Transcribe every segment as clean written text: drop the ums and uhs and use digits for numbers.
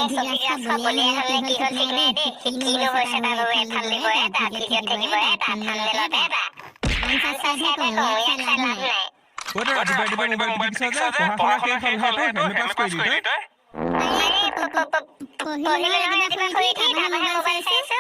ছবিগিৰা চাবলিয়ে হ'লে কি হ'ল ঠিক নাই দেই কিনো হৈছে তাৰ বাবে এফাল দিব এটা ভিডিঅ' থাকিব এটা থাম্বনেলত এটা আনচাৰ চাইহে কওঁ ইয়াত চাই লাভ নাই ওটা ৰাতিপুৱা মোবাইল পিটিকিছ যে পঢ়া-শুনা শেষ হ'ল হেতু হেলমেট পাছ কৰি দি তই পঢ়িলে ৰাতিপুৱা শুই উঠি তাৰপৰা মোবাইল চাইছো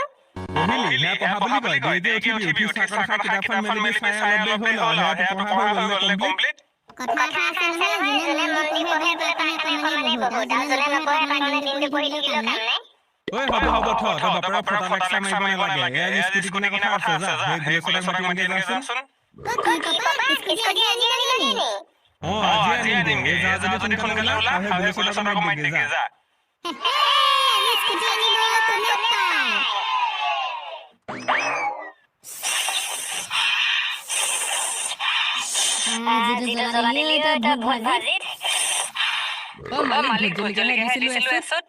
পঢ়িলি না পঢ়া বুলি কয় দেৰিকে উঠি চাকৰ খা কিতাপখন মেলি চাই অলপ দেৰি হ'ল আৰু পঢ়া হৈ গ'ল কমপ্লিট কথা আছে নহয় যোনে মন দি পঢ়ে তাৰ কাৰণে অকমানেই বহুত আৰু যোনে নপঢ়ে তাৰ কাৰণে দিনটো পঢ়ি থাকিলেও কাম নাই ওই হ'ব থ তই বাপৰা ফটা লেকচাৰ মাৰিব নালাগে এয়া স্কুটি কিনা কথা আছে যা সেই ঘৰচটাক মাতি আনি যাচোন কি পাপা স্কুটি আজি আনিলে নি আজি আনিম দে যা যদি সোনকালে ওলা আৰু ঘৰচটাক মাতি দেগে যা স্কুটি আনিব কোনে পায় আজি জ্বলা দিলি এটা ভূত ভাজিত মালিক ভূত জলকীয়া দিছিলো এছত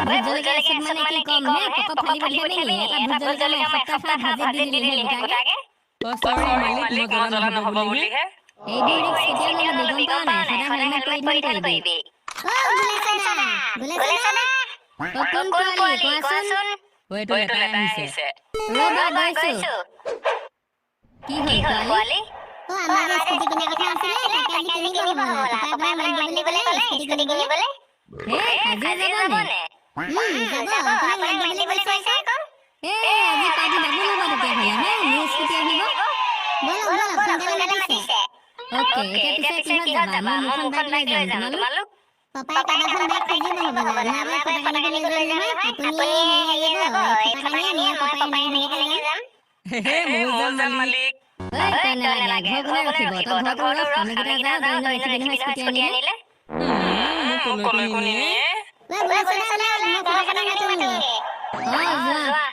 ভূত জলকীয়া মানে কি কম হে পক ফালি পঠিয়ালি এটা ভূত জলকীয়া এসপ্তাহ ভাজি দিলি হে গোটাকে সৰি মালিক মই জ্বলা নহব বুলিহে এই দুৰিক কেতিয়া ললে বেগম পাও নাই সদা হেলমেট কৰি কৰিবি গুলেছানা কোন কোৱালি কোৱাচোন ওইটো লেটা আহিছে ৰবা গৈছো কি হ'ল কোৱালি আমাৰ স্কুটি কিনা কথা আছিলে তাকে আমি কিনিব হ'ল পাপাই মাইক দিবলৈ ক'লে স্কুটি কিনিবলৈ আজি যাবনে যাব পাপাই মাইক দিবলৈ কৈছে আকৌ আজি পাৰ্টি বাকি ল'ব তেতিয়া হ'লে মোৰ স্কুটি আহিব বলো সোনকালে মাতিছে ওকে এতিয়া পিছে কিহত যাবা মই মুখন বাইক লৈ যাম তোমালোক পাপাই কাবাখন বাইক খুজিব হ'বলা নাবা ফটা কানি লৈ যাম আপুনি হেৰি যাব ফটা কানি আমি পাপাই বাইক নিয়ে যাম মোৰ যাম মালিক ওই কানে লাগে ঘৰ ৰাখিব তো ঘৰটো আমি কিটা যাও গাড়ী ৰাখি স্কুটি আনিলে মোক কলৈ নিয়ে গুলেছানা মই ফটা কানি নাটোগে যোৱা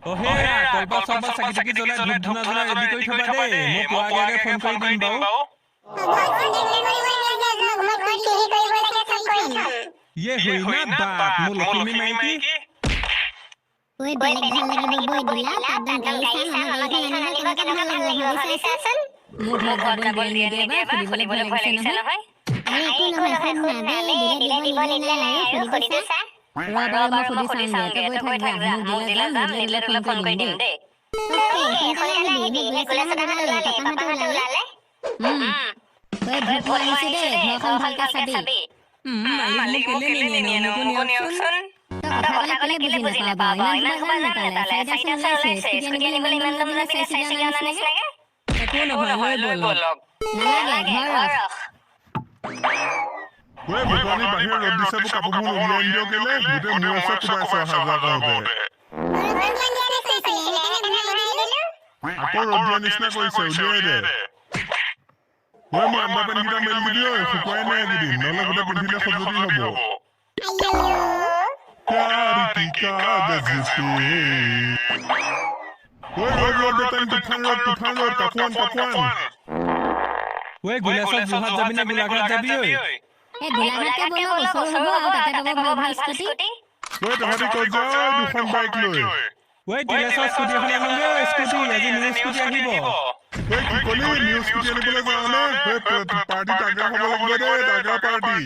ওহে কলবা সবা চাকি জ্বলাই ধূপ ধুনা জ্বলাই ৰেডি কৰি থবা দে মই পোৱা আগে ফোন কৰি দিম বাও ये हुई ना बात मुलुमी माइकी ওই বেলেগ ভাল লাগিব বই দিলা তাদন গাড়ী চাম আমাৰ গাড়ীখন আনিব কেনেকুৱা ভাল লাগিব ভাবিছাচোন মোক ঘৰত যাব দিয়ে নিদিয়ে সুধিবলৈ ভয় লাগিছে নহয় একো নহয় শুন না দিলে দিব নিদিলে আৰু সুধিব চা ৰবা মই সুধি চাওঁগে তই গৈ থাক যা মোক দিলে যাম নিদিলে ফোন কৰি দিম দেই ওকে সোনকালে আহিবি গুলেছানা ওলালে পাপাহঁতো ওলালে ওই ভূত আহিছে দে ঘৰখন ভালকৈ চাবি মালিক মোক কেলে নিয়ে মোক নিয়কচোন কথা ক'লে বুজি নাপাবা ইমান সোপা নাপালে চাইডাছ ওলাইছে স্কুটি আনিবলৈ ইমান দাম যাবি চাইছি জানা নিচিনাকে একো নহয় লৈ বলক নালাগে ঘৰ ৰখ ওই ভগৱানী বাহিৰ ৰদ দিছে বো কাপোৰবোৰ উলিয়াই দিও কেলে গুটে মোৰ আছে কুবাইছে হাজাৰ কৰোতে আকৌ ৰদ দিয়া নিচিনা কৰিছে উলিয়াই দে ওই মই আম্বা পেন কিটা মেলি দিও শুকুৱাই নাই এদিন নহলে গুটে পিন্ধিলে সজতি হ'ব प्यार की कागज पे ओए रोड तूफान रोड तूफान ওই গুলেছানা জহাত যাবি না গোলাঘাট যাবি ওই এই গোলাঘাটকে বলো ওচৰ হ'ব আৰু তাতে পাব ভাল স্কুটি ওই তহঁতি ক'ত যাও দুখন বাইক লৈ ওই গুলেছানা স্কুটি এখন আনিলে স্কুটি আজি নিউ স্কুটি আহিব ওই কি কলি নিউ স্কুটি আনিবলৈ যাও না পাৰ্টি টাগা হ'ব লাগিব দে টাগা পাৰ্টি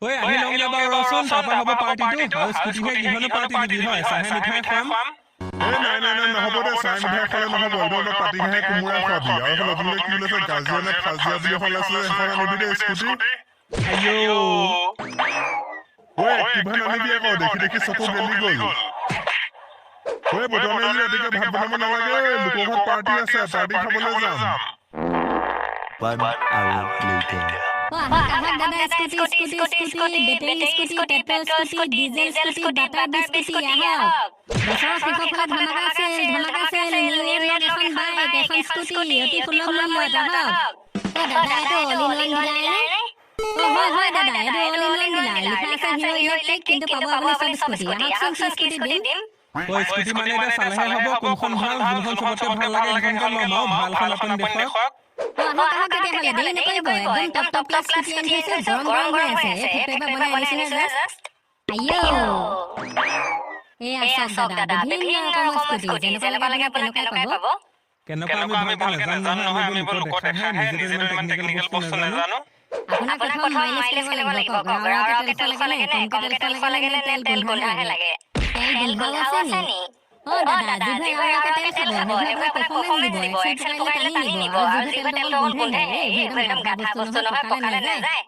ওই আহি লং যাবা ৰচোন তাপা হ'ব পাৰ্টিটো আৰু স্কুটিহে কিহনো পাৰ্টি দি হয় চাহে মিঠাই খাম নাই নহ'ব দে চাই মিঠাই খালে নহ'ব একদম পাতি খাই কোমোৰা খাবি আৰু নতুনকৈ কি লৈছে গাজিয়া নে ফাজিয়া বুলি এখন আছে এখন আনিবি দে স্কুটি আইও ওই এক্টিভা নানিবি আকৌ দেখি চকু গেলি গ'ল ওই বৰ্তমানে যদি ৰাতিকে ভাত বনাব নালাগে লোকৰ ঘৰত পাৰ্টি আছে পাৰ্টি খাবলৈ যাম 1 hour later. কাহাক দাদা scooty battery scooty petrol scooty diesel scooty butter scooty আহক বছৰৰ শেষৰ ফালে ধমাকা আছে নিউ ইয়েৰত এখন বাইক এখন স্কুটি অতি সুলভ মূল্যত আহক দাদা এইটো অল ইন ওৱান ডিলাৰ হয় দাদা এইটো অল ইন ওৱান ডিলাৰ লিখা আছে হিৰো ইলেক্ট্ৰিক কিন্তু পাব আপুনি চব স্কুটি আহকচোন স্কুটি দিম ওই স্কুটি মানে এটা চালেহে হ'ব কোনখন ভাল যোনখন চবতকৈ ভাল লাগে সেইখনকে ল'ম আৰু ভালখন আপুনি দেখুৱাওক আহক তেতিয়া হ'লে দেৰি নকৰিব একদম টপ ক্লাছ স্কুটি আনি আছে গৰম হৈ আছে এই ফেব্ৰুৱাৰী বনাই আনিছে জাষ্ট আইও আছক দাদা বিভিন্ন ৰকমৰ স্কুটি যেনেকুৱা লাগে তেনেকুৱাই পাব কেনেকুৱা আমি ভালকৈ নাজানো নহয় আমি লোকৰ দেখাহে নিজে ইমান টেকনিকেল বস্তু নাজানো আপোনাক প্ৰথম মাইলেজ কেনেকুৱা লাগিব কওক ৰাওৰাওকে তেল লাগে নে কমকে তেল লাগে নে তেল গোন্ধাহে লাগে তেল গোন্ধাও আছে নি দাদা যিভাগে ৰাওৰাওকে তেল খাব সেইভাগে পাৰফৰ্মেন্স দিব এক্সেল পকাইলে টানি নিব আৰু যিভাগে তেলটো গোন্ধাই এইবোৰ একদম গাধা বস্তু নহয় পকালে নাযায়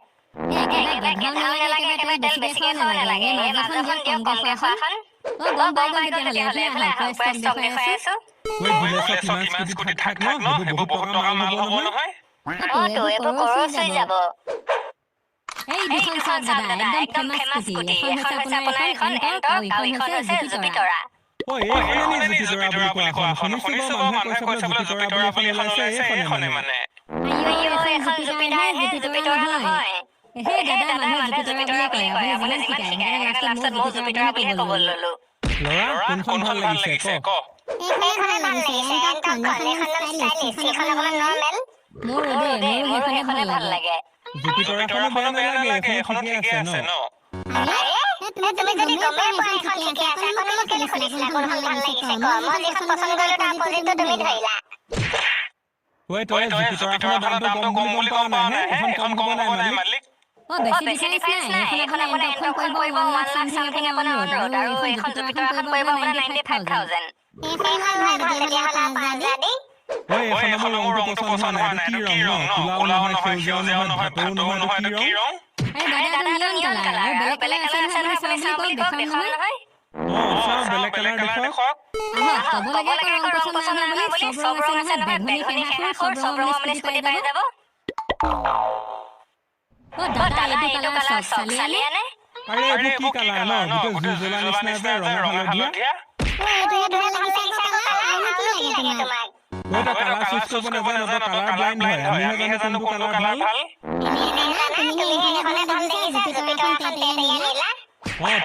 একেবাৰে গাধাও নালাগে একেবাৰে তেল বেছিকে খাব নালাগে এই মাজখন যে কমকে খোৱাখন গম পাই গ'ল তেতিয়াহ'লে এইফালে প্ৰাইচ ষ্টক দেখুৱাই আছো ঐ বুলেটত কিমান স্কুটি থাক ন সেইবোৰ বহুত টকা মাল হ'ব নহয় এইবোৰ কৰছ হৈ যাব এই দুখন চাওক দাদা একদম ফেমাছ স্কুটি এখন হৈছে আপোনাৰ এখন এণ্টক আৰু ইখন হৈছে জুপিটৰা ঐ এইখনে নি জুপিটৰা বুলি কোৱা এখন শুনিছো মানুহে কৈছে বোলে জুপিটৰা বুলি এখন ওলাইছে এইখনে মানে আইও এখন জুপিটাৰহে জুপিটৰা নহয় হে দাদা মানুহে জুপিটৰা বুলি কয় আপুনি যিমান শিকায় লাষ্টত মই জুপিটৰা বুলিহে ক'ব ল'লো ল'ৰা কোনখন ভাল লাগিছে ক এইখনে ভাল লাগিছে এণ্টকখন এইখন ষ্টাইলিছ এইখন অকমান নৰ্মেল মোৰ সেইখনে ভাল লাগে জুপিটৰাখনো বেয়া নালাগে এইখনো ঠিকে আছে ন তুমি যদি গমেই পোৱা এখন ঠিকে আছে এখন মোক কেলে সুধিছিলা কোনখন ভাল লাগিছে ক মই যিখন পছন্দ কৰিলো তাৰ অপজিটটো তুমি ধৰিলা ঐ তই জুপিটৰাখনৰ দামটো কম বুলি গম পাৱ নাই এখন কম হ'ব নাই মালিক বেছি ডিফাৰেন্স নাই এখন আপোনাৰ এণ্টকখন পৰিব 1 লাখ চামথিং আপোনাৰ অন ৰোড আৰু এইখন জুপিটৰাখন পৰিব আপোনাৰ 95000 এইখন ভাল তেতিয়াহ'লে 5000 দি ঐ এখন মোৰ ৰংটো পছন্দ হোৱা নাই এইটো কি ৰং ন কোলাও নহয় সেউজীয়াও নহয় ভাটৌও নহয় এইটো কি ৰং আৰে দাদা নিয়ন কালাৰ আৰু বেলেগ কালাৰ আছে নহয় আপুনি চাওক বুলি কওক দেখাম নহয় চব বেলেগ কালাৰ দেখক ক'ব লাগে ৰং পছন্দ নহয় বুলি চব ৰং আছে নহয় বেগনি ফেনাখোৰ চব ৰং আপুনি স্কুটি পাই যাব দাদা এইটো কালাৰ চব চালিয়ানে আৰে এইটো কি কালাৰ ন গোটেই জুজলা নিচিনা যে ৰং হালধীয়া এইটো ভাল লাগিছে আৰু কি লাগে তোমাক ঐ তই কালাৰ চুজ কৰিব নাজানো তই কালাৰ ব্লাইণ্ড হয় আমিহে জানো কোনটো কালাৰ ভাল তুমি এইখনে ভাল লাগিছে জুপিটৰাখন তেতিয়াই নিলা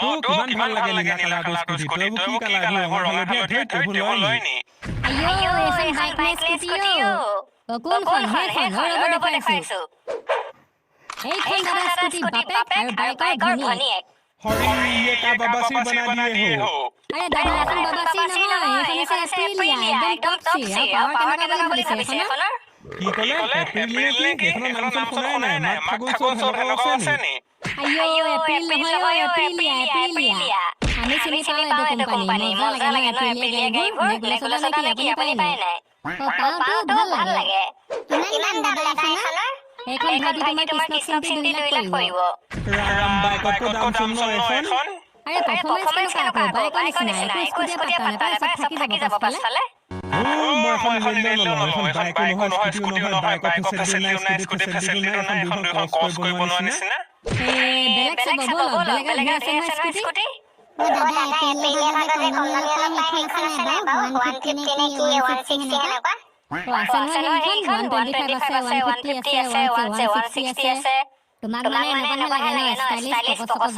তোৰ কিমান ভাল লাগে নীলা কালাৰটো স্কুটি তই কি কালাৰ ৰং হালধীয়া ধেৰ লয় নি আইও এইখন বাইক নে স্কুটিও কোনখন সেইখন ৰ'ব দেখাইছো এইখন দাদা স্কুটি বাপেক আৰু বাইকৰ ভনীয়েক হৰি ये का बाबासी बना दिए हो আৰে দাদা এখন বাবাসি নহয় এইখন আছে এপ্ৰিলিয়া একদম টপসি আৰু পাৱাৰ কেনেকুৱা বুলিছে এখনৰ কি ক'লে এপ্ৰিলিয়া কি এখনৰ নাম শুনাই নাই মাত ফাগুন চব হেলকা আছে নি আইও এপ্ৰিল নহয় এপ্ৰিলিয়া আমি চিনি পাওঁ এইটো কোম্পানী মজা লাগে ন এপ্ৰিলিয়া গাড়ীবোৰ ৰেগুলাৰ চলা নেকি আপুনি পাই নাই পাওঁটো ভাল লাগে কিমান দাম এখনৰ এইখন ভাইটি তোমাৰ কৃষ্ণ চিন্তি 2 লাখ পৰিব ৰাম বাইকতকৈ দাম চোন এখন আৰে পাৰফৰম্যান্স কেনেকুৱা বাইকৰ নিচিনা স্কুটিয়ে পাতা নাপায় থাকি যাব পাছফালে মই এখন মিলিয়ন নহয় এখন বাইকো নহয় স্কুটিও নহয় বাইকত ফেচিলিটি নাই স্কুটি ফেচিলিটি নাই এখন দুখন ক্ৰছ কৰিব নোৱাৰা নিচিনা বেলেগ চাব বল বেলেগ আছে নহয় স্কুটি দাদা এপ্ৰিলিয়া ভাগতে কম দামীয়া পাই সেইখন আছে নাই বাৰু 150 নে কি 160 এনেকুৱা আছে নহয় এইখন 125 আছে 150 আছে 160 আছে তোমাক মানে এনেকুৱা লাগে ন ষ্টাইলিছ পকচ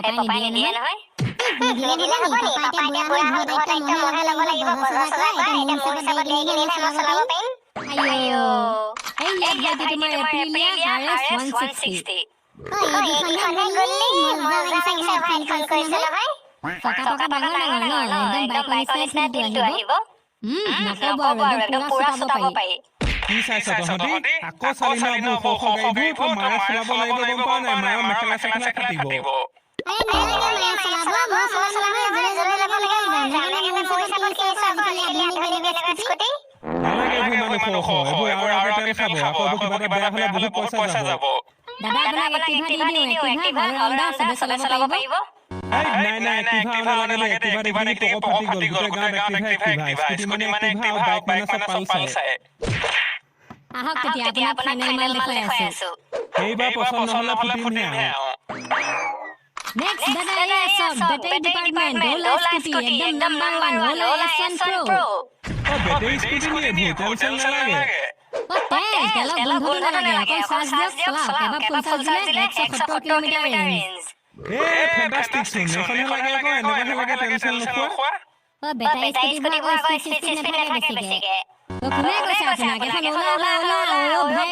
এই পপাই নিদিয়ে নহয় নিদিলে হ'ব নি পাপাই এতিয়া বুঢ়া ঘৰত দায়িত্ব মহে ল'ব লাগিব বজাৰ চজাৰ কৰা এতিয়া মোৰ হিচাপত দি কিনে মই চলাব পাৰিম আইও এই ইয়াত তোমাৰ এপ্ৰিলিয়া RS 160 এইখনে গ'লি মজা লাগিছে ভাইখন কৰিছে নহয় চকা ডাঙৰ ন একদম বাইকৰ নিচিনা ফিলটো আহিব নক'ব আৰু একদম পুৰা চলাব পাৰি কি চাইছ তহঁতি আকৌ চালি ন খ গাড়ীবোৰ মাৰে চলাব লাগিব গম পাৱ নাই মাৰে মেখেলা চেখেলা কাটিব আৰে নালাগে মায়া চলাব মই চলাব জৰে যাব লাগে জানে মোৰ হিচাপত কি আজিকালি আধুনিক বেলেগ স্কুটি নালাগে এইবোৰ মানুহ এইবোৰ আৰু তেল খাব আকৌ কিবা বেয়া হ'লে বহুত পইচা যাব দাদা আপোনাক এক্টিভা দি দিওঁ এক্টিভা ভাল ৰাউণ্ডা চবে চলাব পাৰিব নাই এক্টিভা নালাগে এক্টিভা দেখি টক ফাটি গ'ল গোটেই গাঁৱত এক্টিভা স্কুটি মানে এক্টিভা বাইক মানে চব পালচাৰ আহক তেতিয়া আপোনাক ফাইনেল মাল দেখুৱাই আছো এইবাৰ পছন্দ নহ'লে ফুটিমহে নেক্সট দাদা এছ বেটাৰী ডিপাৰ্টমেণ্ট ডলা স্কুটি একদম নাম্বাৰ 1 ডলা এছ1 প্ৰ বেটাৰী স্কুটি নিয়ে তেল নালাগে তেলৰ গোন্ধ নালাগে অকল চাৰ্জ দিয়ক চলাওক এবাৰ ফুল চাৰ্জ দিলে 170 কিলোমিটাৰ ৰেঞ্জ ফেন্টাষ্টিক চোন এইখনে লাগে আকৌ এনেকুৱাহে লাগে তেল নোখোৱা বেটাৰী স্কুটিবোৰ আকৌ স্পীড নাথাকে বেছিকে কোনে কৈছে আপোনাক এখন ওলা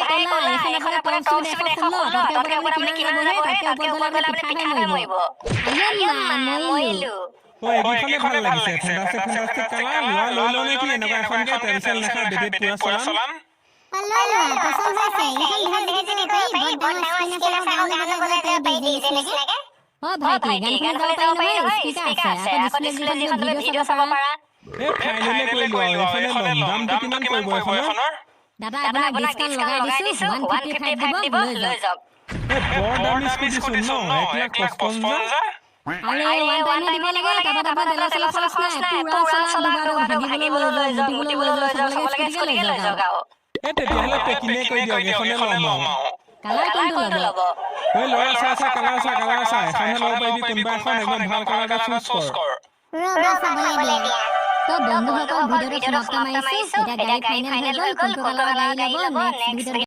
ভাই কলা এখন আপোনাৰ টপ স্পীড 116 তাতকে আপুনি কিমান যাব তাতকে ওপৰত গ'লে আপুনি মৰিব আইয়া মৰিলো এইখনে ভাল লাগিছে ফেন্টাষ্টিক কালাৰ লৈ নে কি এনেকুৱা এখনকে তেল নাখায় বেটেৰী পুৰা চলাম লৈ লোৱা পছন্দ হৈছে এইখন ধৰ দেখি যাব পাৰি বৰ ডাঙৰ স্ক্ৰীন আছে গান গাবলৈ পাৰি ডিজে নিচিনাকে অ ভাইটি গানখন গাব পাৰি নহয় স্পিকাৰ আছে আকৌ ডিসপ্লে যিখন তুমি ভিডিও চাব পাৰা এই ফাইনেলে কৰিলো আৰু এইখনে ল'ম দামটো কিমান পৰিব এইখনৰ দাদা আপোনাক ডিসকাউন্ট লগাই দিছো 155 দিব লৈ যাওক এই বৰ দামী স্কুটি চোন ন 1,55,000 আরে ওয়ান টাইম দিব লাগে টাটা টাটা তেল চলা খরচ নাই পুরা চলা দুবাৰ ভাগিবলৈ লৈ যাওক মুটিবলৈ লৈ যাওক সবলৈকে স্কুটি লৈ যাওক এই তেতিয়াহ'লে পেকিনে কৰি দিয়ক এইখনে ল'ম কালাৰ কোনটো ল'ব এই ল'ৰা চা কালাৰ চা এখনে ল'ব পাৰিবি কোনোবা এখন একদম ভাল কালাৰ এটা চুজ কৰ ৰবা চাবলৈ দিয়া তো বন্ধুসকল ভিডিওটো সমাপ্ত মাৰিছো এতিয়া গাড়ী ফাইনেল হৈ গ'ল কোনটো কালাৰ গাড়ী ল'ব নেক্সট ভিডিওত